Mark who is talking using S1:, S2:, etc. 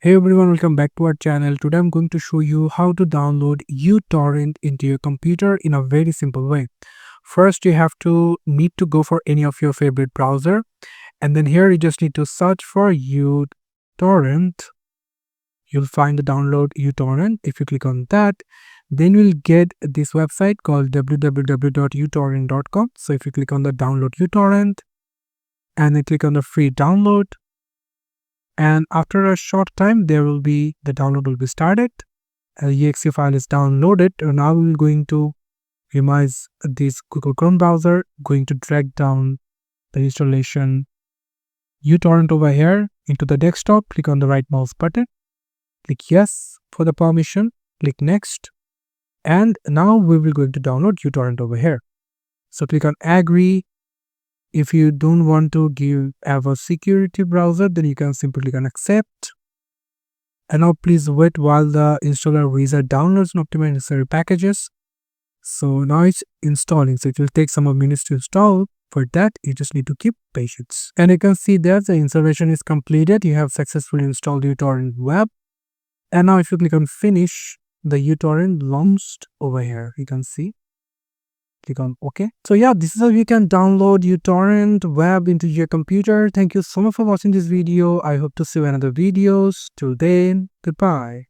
S1: Hey everyone, welcome back to our channel. Today I'm going to show you how to download uTorrent into your computer in a very simple way. First, you have to need to go for any of your favorite browser, and then here you just need to search for uTorrent. You'll find the download uTorrent. If you click on that, then you'll get this website called www.utorrent.com. So if you click on the download uTorrent and then click on the free download, and after a short time the download will be started. The exe file is downloaded, and now we're going to minimize this Google Chrome browser, going to drag down the installation uTorrent over here into the desktop. Click on the right mouse button, click yes for the permission, click next, and now we will going to download uTorrent over here. So click on agree. If you don't want to have a security browser, then you can simply click on accept. And now please wait while the installer wizard downloads and optimize necessary packages. So now it's installing, so it will take some minutes to install. For that, you just need to keep patience. And you can see that the installation is completed. You have successfully installed uTorrent web. And now if you click on finish, the uTorrent launched over here. You can see. Click on OK. So yeah, this is how you can download uTorrent web into your computer. Thank you so much for watching this video. I hope to see you in other videos. Till then, goodbye.